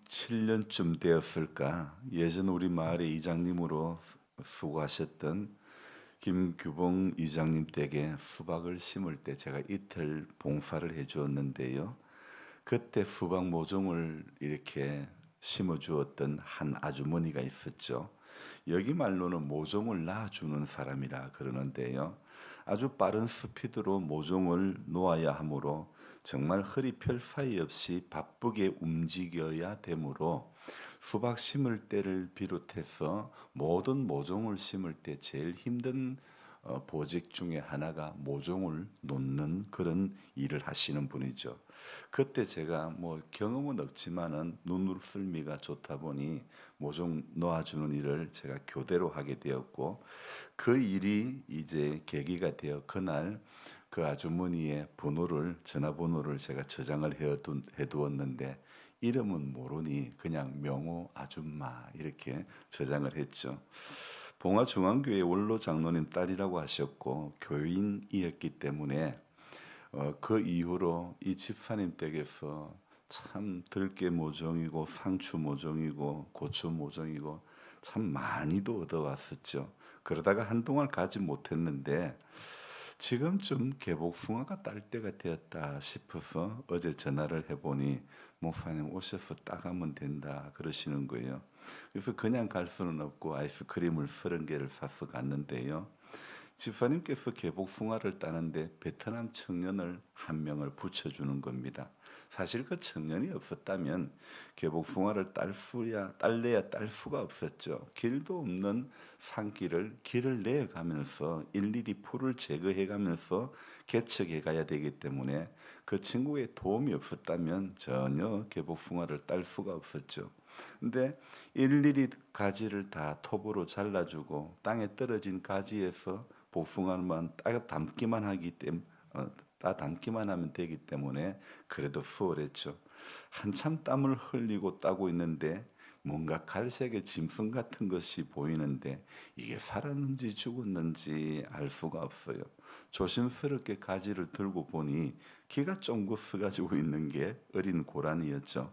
7년쯤 되었을까? 예전 우리 마을의 이장님으로 수고하셨던 김규봉 이장님 댁에 수박을 심을 때 제가 이틀 봉사를 해 주었는데요. 그때 수박 모종을 이렇게 심어 주었던 한 아주머니가 있었죠. 여기 말로는 모종을 낳아주는 사람이라 그러는데요. 아주 빠른 스피드로 모종을 놓아야 하므로 정말 허리 펼 사이 없이 바쁘게 움직여야 되므로 수박 심을 때를 비롯해서 모든 모종을 심을 때 제일 힘든 보직 중에 하나가 모종을 놓는 그런 일을 하시는 분이죠. 그때 제가 뭐 경험은 없지만은 눈썰미가 좋다 보니 모종 놓아주는 일을 제가 교대로 하게 되었고 그 일이 이제 계기가 되어 그날 그 아주머니의 전화번호를 제가 저장을 해두었는데 이름은 모르니 그냥 명호 아줌마 이렇게 저장을 했죠. 봉화중앙교회 원로 장로님 딸이라고 하셨고 교인이었기 때문에 그 이후로 이 집사님 댁에서 참 들깨 모종이고 상추 모종이고 고추 모종이고 참 많이도 얻어왔었죠. 그러다가 한동안 가지 못했는데 지금쯤 개복숭아가 딸 때가 되었다 싶어서 어제 전화를 해보니 목사님 오셔서 따가면 된다 그러시는 거예요. 그래서 그냥 갈 수는 없고 아이스크림을 30개를 사서 갔는데요. 집사님께서 개복숭아를 따는데 베트남 청년을 한 명을 붙여주는 겁니다. 사실 그 청년이 없었다면 개복숭아를 딸래야 딸 수가 없었죠. 길도 없는 산길을 길을 내가면서 일일이 풀을 제거해가면서 개척해 가야 되기 때문에 그 친구의 도움이 없었다면 전혀 개복숭아를 딸 수가 없었죠. 근데 일일이 가지를 다 톱으로 잘라주고 땅에 떨어진 가지에서 복숭아만 따 담기만 하기 때문에 따 담기만 하면 되기 때문에 그래도 수월했죠. 한참 땀을 흘리고 따고 있는데 뭔가 갈색의 짐승 같은 것이 보이는데 이게 살았는지 죽었는지 알 수가 없어요. 조심스럽게 가지를 들고 보니 기가 쫑긋 써가지고 있는 게 어린 고라니였죠.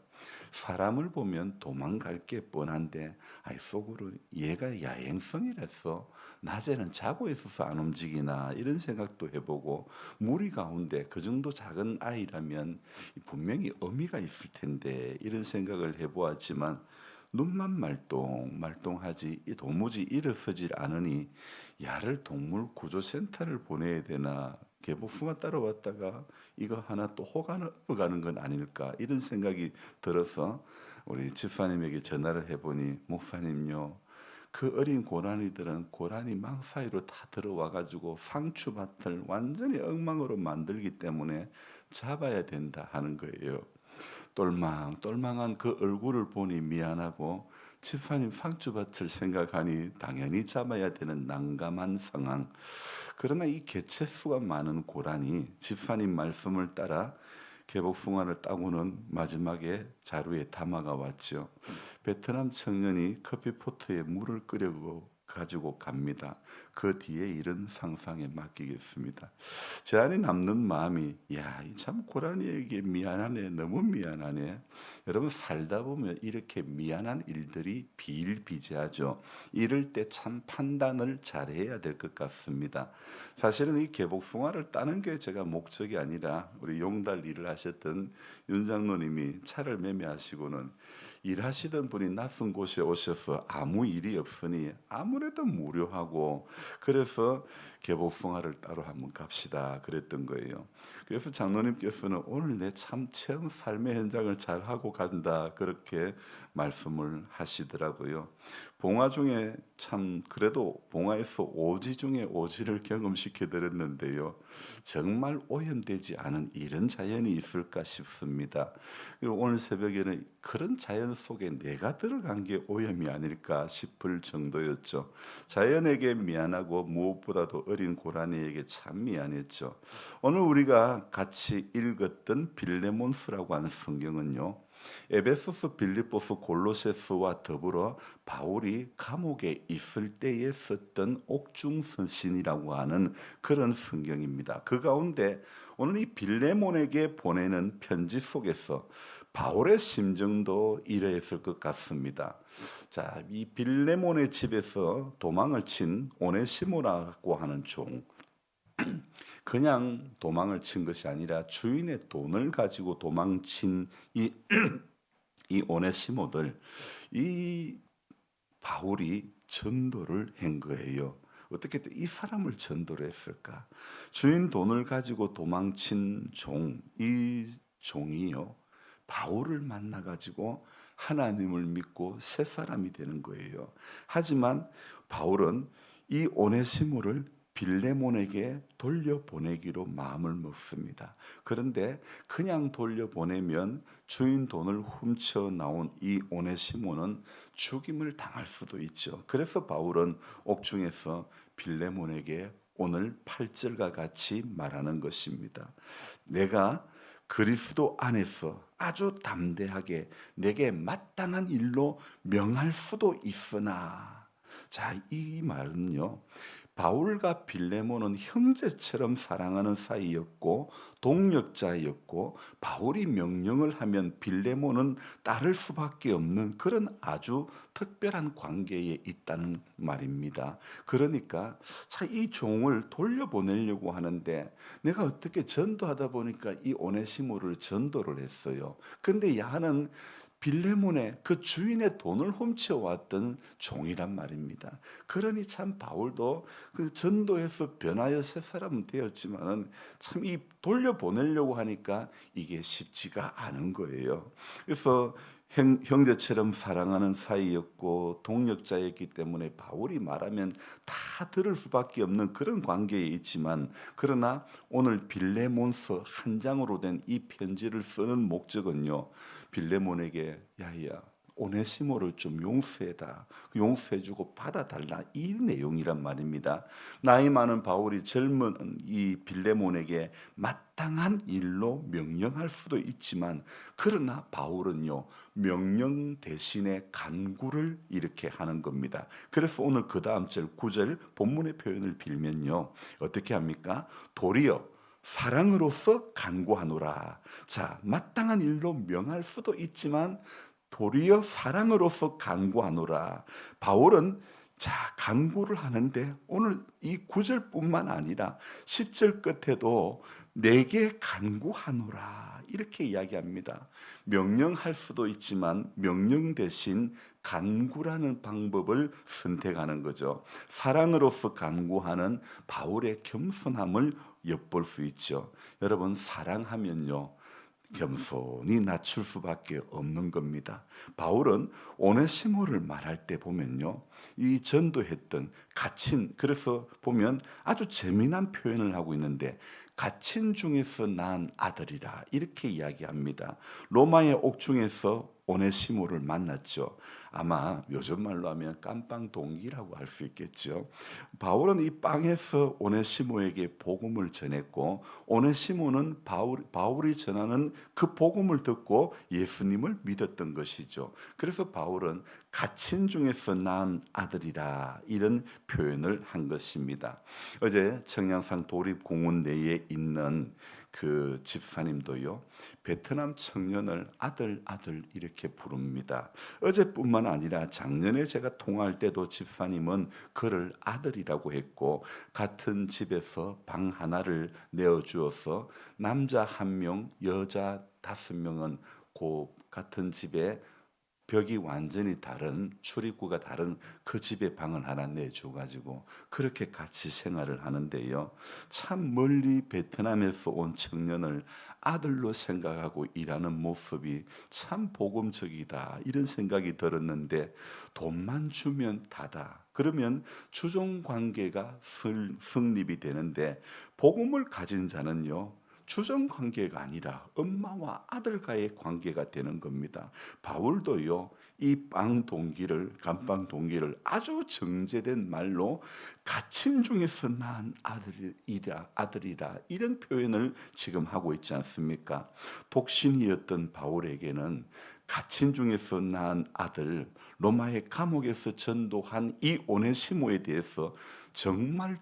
사람을 보면 도망갈 게 뻔한데 아이 속으로 얘가 야행성이라서 낮에는 자고 있어서 안 움직이나 이런 생각도 해보고 무리 가운데 그 정도 작은 아이라면 분명히 어미가 있을 텐데 이런 생각을 해보았지만 눈만 말똥말똥하지 도무지 일어서질 않으니 야를 동물 구조센터를 보내야 되나 개복숭아 따라왔다가 이거 하나 또 혹 하나 얻어가는 건 아닐까 이런 생각이 들어서 우리 집사님에게 전화를 해보니 목사님요 그 어린 고라니들은 고라니 망 사이로 다 들어와 가지고 상추밭을 완전히 엉망으로 만들기 때문에 잡아야 된다 하는 거예요. 똘망똘망한 그 얼굴을 보니 미안하고 집사님 상추밭을 생각하니 당연히 잡아야 되는 난감한 상황. 그러나 이 개체수가 많은 고라니 집사님 말씀을 따라 개복숭아를 따고는 마지막에 자루에 담아가 왔죠. 베트남 청년이 커피포트에 물을 끓여 가지고 갑니다. 그 뒤에 일은 상상에 맡기겠습니다. 제 안에 남는 마음이 야, 이 참 고라니에게 미안하네. 너무 미안하네. 여러분 살다 보면 이렇게 미안한 일들이 비일비재하죠. 이럴 때 참 판단을 잘해야 될 것 같습니다. 사실은 이 개복숭아를 따는 게 제가 목적이 아니라 우리 용달 일을 하셨던 윤 장로님이 차를 매매하시고는 일하시던 분이 낯선 곳에 오셔서 아무 일이 없으니 아무래도 무료하고 그래서 개복숭아를 따로 한번 갑시다 그랬던 거예요. 그래서 장로님께서는 오늘 내 참 처음 삶의 현장을 잘 하고 간다 그렇게 말씀을 하시더라고요. 봉화 중에 참 그래도 봉화에서 오지 중에 오지를 경험시켜 드렸는데요. 정말 오염되지 않은 이런 자연이 있을까 싶습니다. 그리고 오늘 새벽에는 그런 자연 속에 내가 들어간 게 오염이 아닐까 싶을 정도였죠. 자연에게 미안하고 무엇보다도 어린 고라니에게 참 미안했죠. 오늘 우리가 같이 읽었던 빌레몬스라고 하는 성경은요. 에베소서, 빌립보서, 골로새서와 더불어 바울이 감옥에 있을 때에 썼던 옥중서신이라고 하는 그런 성경입니다. 그 가운데 오늘 이 빌레몬에게 보내는 편지 속에서 바울의 심정도 이러했을 것 같습니다. 자, 이 빌레몬의 집에서 도망을 친 오네시모라고 하는 종, 그냥 도망을 친 것이 아니라 주인의 돈을 가지고 도망친 이 오네시모들, 이 바울이 전도를 한 거예요. 어떻게 이 사람을 전도를 했을까? 주인 돈을 가지고 도망친 종, 이 종이요, 바울을 만나가지고 하나님을 믿고 새 사람이 되는 거예요. 하지만 바울은 이 오네시모를 빌레몬에게 돌려보내기로 마음을 먹습니다. 그런데 그냥 돌려보내면 주인 돈을 훔쳐 나온 이 오네시모는 죽임을 당할 수도 있죠. 그래서 바울은 옥중에서 빌레몬에게 오늘 8절과 같이 말하는 것입니다. 내가 그리스도 안에서 아주 담대하게 내게 마땅한 일로 명할 수도 있으나, 자, 이 말은요, 바울과 빌레몬은 형제처럼 사랑하는 사이였고 동력자였고, 바울이 명령을 하면 빌레몬은 따를 수밖에 없는 그런 아주 특별한 관계에 있다는 말입니다. 그러니까 이 종을 돌려보내려고 하는데 내가 어떻게 전도하다 보니까 이 오네시모를 전도를 했어요. 근데 야는 빌레몬의 그 주인의 돈을 훔쳐왔던 종이란 말입니다. 그러니 참 바울도 그 전도해서 변하여 새 사람은 되었지만은 참 이 돌려보내려고 하니까 이게 쉽지가 않은 거예요. 그래서 형제처럼 사랑하는 사이였고 동력자였기 때문에 바울이 말하면 다 들을 수밖에 없는 그런 관계에 있지만, 그러나 오늘 빌레몬서 한 장으로 된 이 편지를 쓰는 목적은요, 빌레몬에게 야야 오네시모를 좀 용서해다, 용서해주고 받아달라, 이 내용이란 말입니다. 나이 많은 바울이 젊은 이 빌레몬에게 마땅한 일로 명령할 수도 있지만, 그러나 바울은요 명령 대신에 간구를 이렇게 하는 겁니다. 그래서 오늘 그 다음 절 9절 본문의 표현을 빌면요 어떻게 합니까? 도리어 사랑으로서 간구하노라. 자, 마땅한 일로 명할 수도 있지만 도리어 사랑으로서 간구하노라. 바울은 간구를 하는데 오늘 이 9절뿐만 아니라 10절 끝에도 내게 간구하노라 이렇게 이야기합니다. 명령할 수도 있지만 명령 대신 간구라는 방법을 선택하는 거죠. 사랑으로서 간구하는 바울의 겸손함을 엿볼 수 있죠. 여러분, 사랑하면요 겸손히 낮출 수밖에 없는 겁니다. 바울은 오네시모를 말할 때 보면요, 이 전도했던 갇힌, 그래서 보면 아주 재미난 표현을 하고 있는데 갇힌 중에서 난 아들이라 이렇게 이야기합니다. 로마의 옥중에서 오네시모를 만났죠. 아마 요즘 말로 하면 깜빵 동기라고 할 수 있겠죠. 바울은 이 빵에서 오네시모에게 복음을 전했고, 오네시모는 바울이 전하는 그 복음을 듣고 예수님을 믿었던 것이죠. 그래서 바울은 갇힌 중에서 낳은 아들이라 이런 표현을 한 것입니다. 어제 청량산 도립공원 내에 있는 그 집사님도요 베트남 청년을 아들 아들 이렇게 부릅니다. 어제뿐만 아니라 작년에 제가 통화할 때도 집사님은 그를 아들이라고 했고, 같은 집에서 방 하나를 내어주어서 남자 1명 여자 5명은 그 같은 집에 벽이 완전히 다른, 출입구가 다른 그 집에 방을 하나 내줘가지고 그렇게 같이 생활을 하는데요, 참 멀리 베트남에서 온 청년을 아들로 생각하고 일하는 모습이 참 복음적이다 이런 생각이 들었는데, 돈만 주면 다다 그러면 주종 관계가 성립이 되는데, 복음을 가진 자는요 주종 관계가 아니라 엄마와 아들과의 관계가 되는 겁니다. 바울도요 이 감방 동기를 아주 정제된 말로 갇힌 중에서 낳은 아들이라 이런 표현을 지금 하고 있지 않습니까? 독신이었던 바울에게는 갇힌 중에서 낳은 아들, 로마의 감옥에서 전도한 이 오네시모에 대해서 정말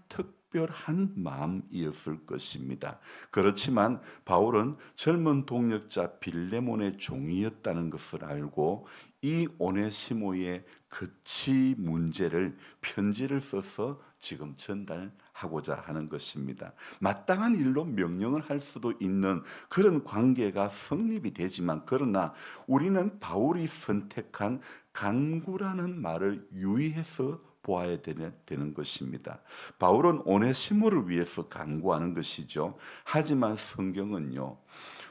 특별한 마음이었을 것입니다. 그렇지만 바울은 젊은 동역자 빌레몬의 종이었다는 것을 알고 이 오네시모의 거치 문제를 편지를 써서 지금 전달하고자 하는 것입니다. 마땅한 일로 명령을 할 수도 있는 그런 관계가 성립이 되지만, 그러나 우리는 바울이 선택한 간구라는 말을 유의해서 보아야 되는 것입니다. 바울은 오네시모를 위해서 간구하는 것이죠. 하지만 성경은요,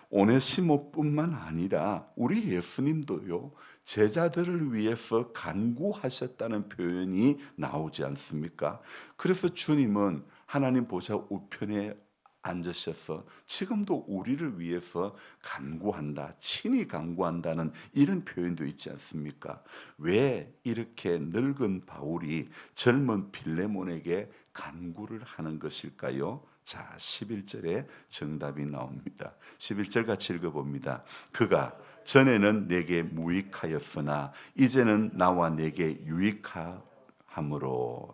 오네시모뿐만 아니라 우리 예수님도요, 제자들을 위해서 간구하셨다는 표현이 나오지 않습니까? 그래서 주님은 하나님 보좌 우편에 앉으셔서 지금도 우리를 위해서 간구한다, 친히 간구한다는 이런 표현도 있지 않습니까? 왜 이렇게 늙은 바울이 젊은 빌레몬에게 간구를 하는 것일까요? 자, 11절에 정답이 나옵니다. 11절 같이 읽어봅니다. 그가 전에는 내게 무익하였으나 이제는 나와 내게 유익함으로.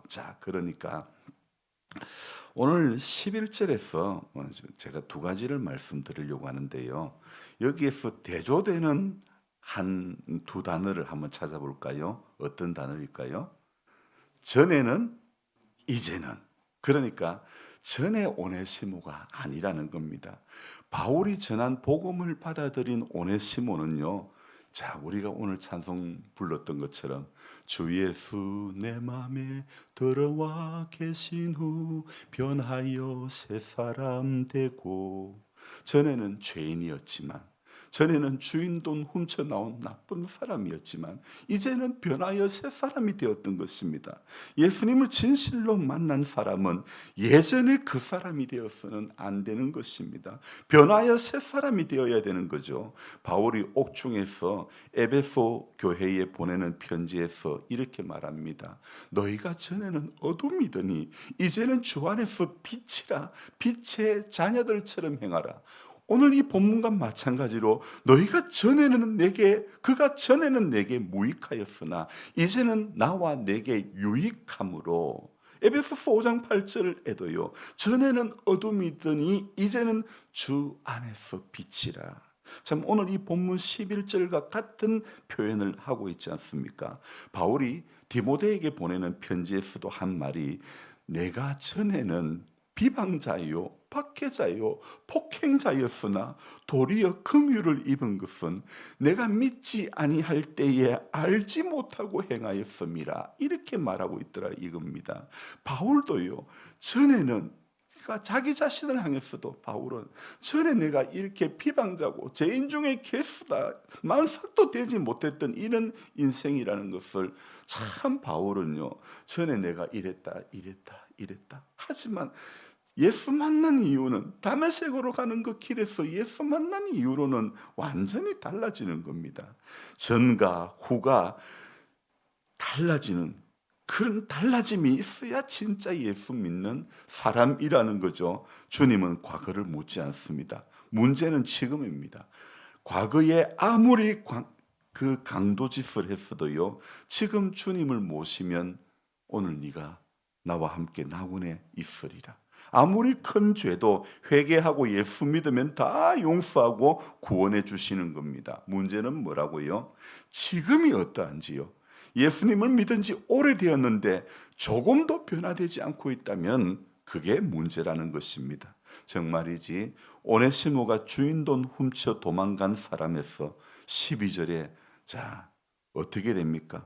자, 그러니까 오늘 11절에서 제가 두 가지를 말씀드리려고 하는데요. 여기에서 대조되는 한 두 단어를 한번 찾아볼까요? 어떤 단어일까요? 전에는, 이제는. 그러니까 전에 오네시모가 아니라는 겁니다. 바울이 전한 복음을 받아들인 오네시모는요, 자, 우리가 오늘 찬송 불렀던 것처럼 주 예수 내 맘에 들어와 계신 후 변하여 새 사람 되고, 전에는 죄인이었지만, 전에는 주인 돈 훔쳐 나온 나쁜 사람이었지만 이제는 변하여 새 사람이 되었던 것입니다. 예수님을 진실로 만난 사람은 예전에 그 사람이 되어서는 안 되는 것입니다. 변하여 새 사람이 되어야 되는 거죠. 바울이 옥중에서 에베소 교회에 보내는 편지에서 이렇게 말합니다. 너희가 전에는 어둠이더니 이제는 주 안에서 빛이라, 빛의 자녀들처럼 행하라. 오늘 이 본문과 마찬가지로 그가 전에는 내게 무익하였으나 이제는 나와 내게 유익함으로, 에베소서 5장 8절에도요, 전에는 어둠이더니 이제는 주 안에서 빛이라. 참, 오늘 이 본문 11절과 같은 표현을 하고 있지 않습니까? 바울이 디모데에게 보내는 편지에서도 한 말이, 내가 전에는 비방자요, 박해자요, 폭행자였으나 도리어 긍휼을 입은 것은 내가 믿지 아니할 때에 알지 못하고 행하였음이라. 이렇게 말하고 있더라 이겁니다. 바울도요, 전에는, 그러니까 자기 자신을 향해서도 바울은 전에 내가 이렇게 비방자고 죄인 중에 개수다, 만삭도 되지 못했던 이런 인생이라는 것을, 참 바울은요, 전에 내가 이랬다 하지만 예수 만난 이유는, 다메섹으로 가는 그 길에서 예수 만난 이유로는 완전히 달라지는 겁니다. 전과 후가 달라지는, 그런 달라짐이 있어야 진짜 예수 믿는 사람이라는 거죠. 주님은 과거를 묻지 않습니다. 문제는 지금입니다. 과거에 아무리 그 강도짓을 했어도요, 지금 주님을 모시면 오늘 네가 나와 함께 낙원에 있으리라. 아무리 큰 죄도 회개하고 예수 믿으면 다 용서하고 구원해 주시는 겁니다. 문제는 뭐라고요? 지금이 어떠한지요? 예수님을 믿은 지 오래되었는데 조금도 변화되지 않고 있다면 그게 문제라는 것입니다. 정말이지, 오네시모가 주인 돈 훔쳐 도망간 사람에서 12절에, 자, 어떻게 됩니까?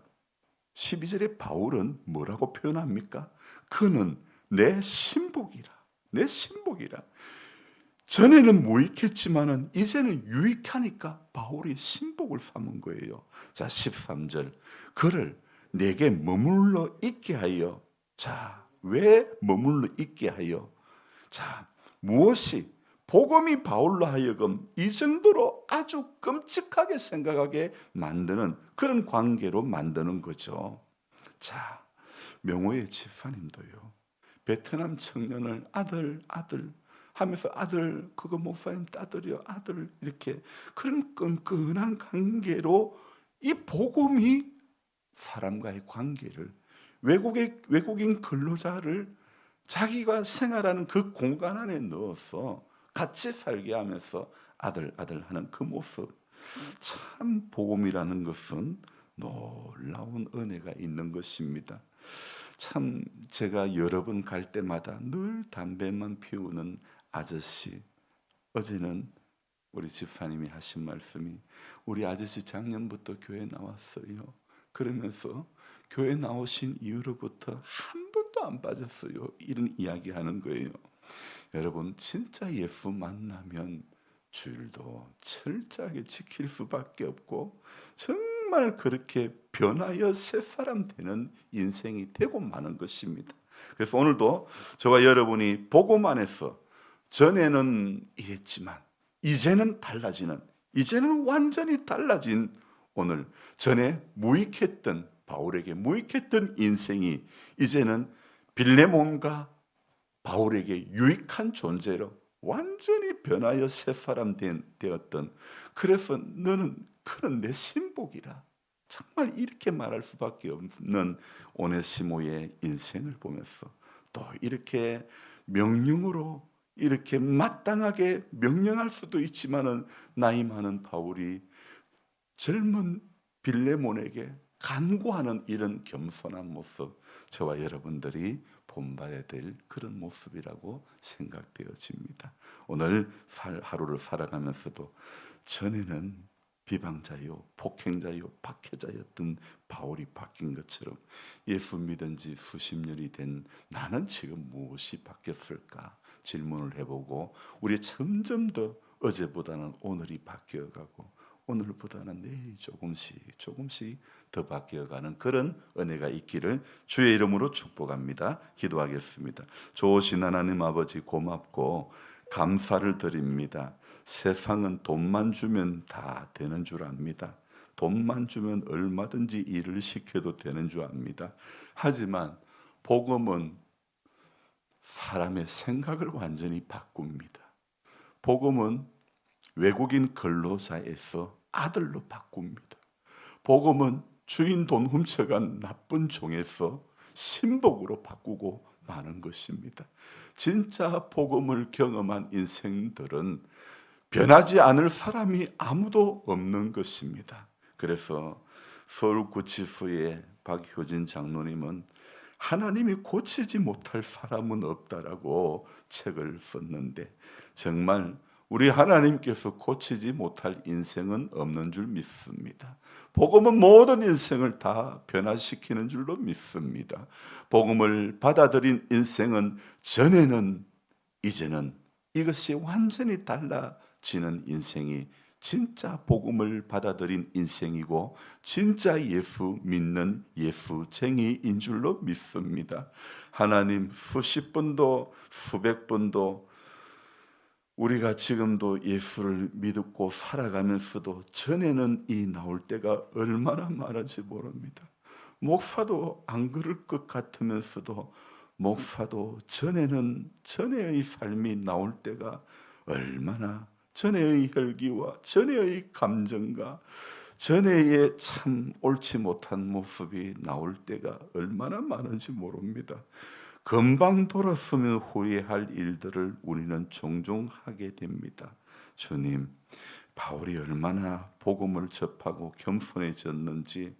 12절에 바울은 뭐라고 표현합니까? 그는 내 신복이라. 내 신복이라. 전에는 무익했지만은 이제는 유익하니까 바울이 신복을 삼은 거예요. 자, 13절. 그를 내게 머물러 있게 하여. 자, 왜 머물러 있게 하여? 자, 무엇이 복음이 바울로 하여금 이 정도로 아주 끔찍하게 생각하게 만드는 그런 관계로 만드는 거죠. 자, 명호의 집사님도요, 베트남 청년을 아들 하면서, 아들 그거 목사님 따들이요, 아들, 이렇게 그런 끈끈한 관계로 이 복음이 사람과의 관계를, 외국인 근로자를 자기가 생활하는 그 공간 안에 넣어서 같이 살게 하면서 아들 하는 그 모습, 참 복음이라는 것은 놀라운 은혜가 있는 것입니다. 참 제가 여러 번 갈 때마다 늘 담배만 피우는 아저씨, 어제는 우리 집사님이 하신 말씀이, 우리 아저씨 작년부터 교회 나왔어요. 그러면서 교회 나오신 이후로부터 한 번도 안 빠졌어요. 이런 이야기하는 거예요. 여러분, 진짜 예수 만나면 주일도 철저하게 지킬 수밖에 없고, 정말 그렇게 변하여 새 사람 되는 인생이 되고 마는 것입니다. 그래서 오늘도 저와 여러분이 복음 안에서 전에는 이랬지만 이제는 달라지는, 이제는 완전히 달라진, 오늘 전에 무익했던, 바울에게 무익했던 인생이 이제는 빌레몬과 바울에게 유익한 존재로 완전히 변하여 새 사람 되었던, 그래서 너는 그런 내 신복이라, 정말 이렇게 말할 수밖에 없는 오네시모의 인생을 보면서, 또 이렇게 명령으로 이렇게 마땅하게 명령할 수도 있지만은 나이 많은 바울이 젊은 빌레몬에게 간구하는 이런 겸손한 모습, 저와 여러분들이 본받아야 될 그런 모습이라고 생각되어집니다. 오늘 하루를 살아가면서도 전에는 비방자요, 폭행자요, 박해자였던 바울이 바뀐 것처럼 예수 믿은 지 수십 년이 된 나는 지금 무엇이 바뀌었을까 질문을 해보고, 우리 점점 더 어제보다는 오늘이 바뀌어가고 오늘보다는 내일 조금씩 더 바뀌어가는 그런 은혜가 있기를 주의 이름으로 축복합니다. 기도하겠습니다. 좋으신 하나님 아버지, 고맙고 감사를 드립니다. 세상은 돈만 주면 다 되는 줄 압니다. 돈만 주면 얼마든지 일을 시켜도 되는 줄 압니다. 하지만 복음은 사람의 생각을 완전히 바꿉니다. 복음은 외국인 근로자에서 아들로 바꿉니다. 복음은 주인 돈 훔쳐간 나쁜 종에서 신복으로 바꾸고 마는 것입니다. 진짜 복음을 경험한 인생들은 변하지 않을 사람이 아무도 없는 것입니다. 그래서 서울구치소의 박효진 장로님은 하나님이 고치지 못할 사람은 없다라고 책을 썼는데, 정말 우리 하나님께서 고치지 못할 인생은 없는 줄 믿습니다. 복음은 모든 인생을 다 변화시키는 줄로 믿습니다. 복음을 받아들인 인생은 전에는 이제는 이것이 완전히 달라지는 인생이 진짜 복음을 받아들인 인생이고 진짜 예수 믿는 예수쟁이인 줄로 믿습니다. 하나님, 수십 번도 수백 번도 우리가 지금도 예수를 믿고 살아가면서도 전에는 이 나올 때가 얼마나 많은지 모릅니다. 목사도 안 그럴 것 같으면서도 목사도 전에는 전에의 삶이 나올 때가 얼마나, 전에의 혈기와 전에의 감정과 전에의 참 옳지 못한 모습이 나올 때가 얼마나 많은지 모릅니다. 금방 돌아서면 후회할 일들을 우리는 종종 하게 됩니다. 주님, 바울이 얼마나 복음을 접하고 겸손해졌는지,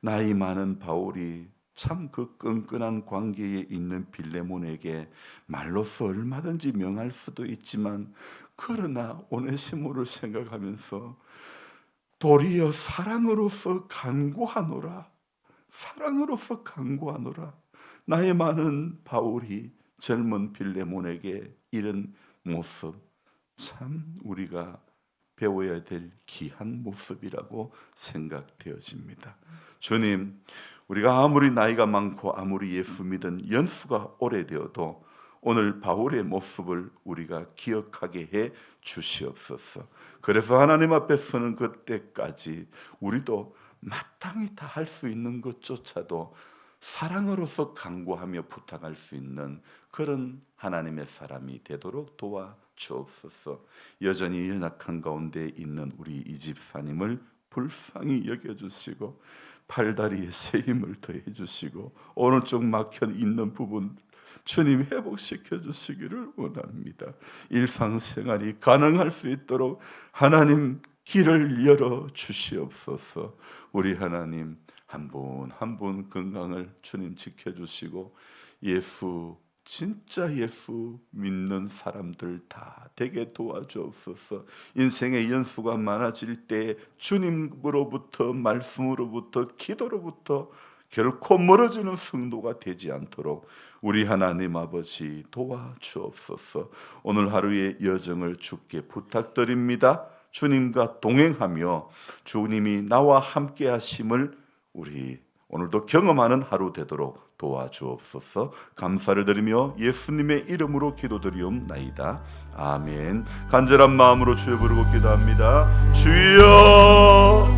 나이 많은 바울이 참 그 끈끈한 관계에 있는 빌레몬에게 말로써 얼마든지 명할 수도 있지만, 그러나 오네시모를 생각하면서 도리어 사랑으로서 간구하노라, 사랑으로서 간구하노라. 나이 많은 바울이 젊은 빌레몬에게 이런 모습, 참 우리가 배워야 될 귀한 모습이라고 생각되어집니다. 주님, 우리가 아무리 나이가 많고 아무리 예수 믿은 연수가 오래되어도 오늘 바울의 모습을 우리가 기억하게 해 주시옵소서. 그래서 하나님 앞에 서는 그때까지 우리도 마땅히 다 할 수 있는 것조차도 사랑으로서 간구하며 부탁할 수 있는 그런 하나님의 사람이 되도록 도와주옵소서. 여전히 연약한 가운데 있는 우리 이 집사님을 불쌍히 여겨주시고 팔다리에 새 힘을 더해 주시고 오른쪽 막혀 있는 부분 주님 회복시켜 주시기를 원합니다. 일상생활이 가능할 수 있도록 하나님 길을 열어 주시옵소서. 우리 하나님 한 분 한 분 건강을 주님 지켜주시고 예수 진짜 예수 믿는 사람들 다 되게 도와주옵소서. 인생의 연수가 많아질 때 주님으로부터 말씀으로부터 기도로부터 결코 멀어지는 성도가 되지 않도록 우리 하나님 아버지 도와주옵소서. 오늘 하루의 여정을 주께 부탁드립니다. 주님과 동행하며 주님이 나와 함께 하심을 우리 오늘도 경험하는 하루 되도록 도와주옵소서. 감사를 드리며 예수님의 이름으로 기도드리옵나이다. 아멘. 간절한 마음으로 주여 부르고 기도합니다. 주여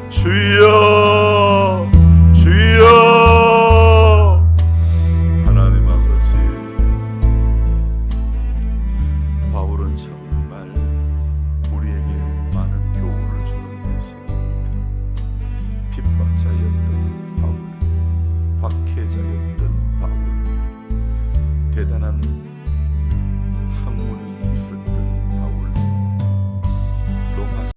주여 주여. 하나님 아버지, 바울은 정말 우리에게 많은 교훈을 주는 인생입니다. 핍박자였던 바울, 박해자였던 바울, 대단한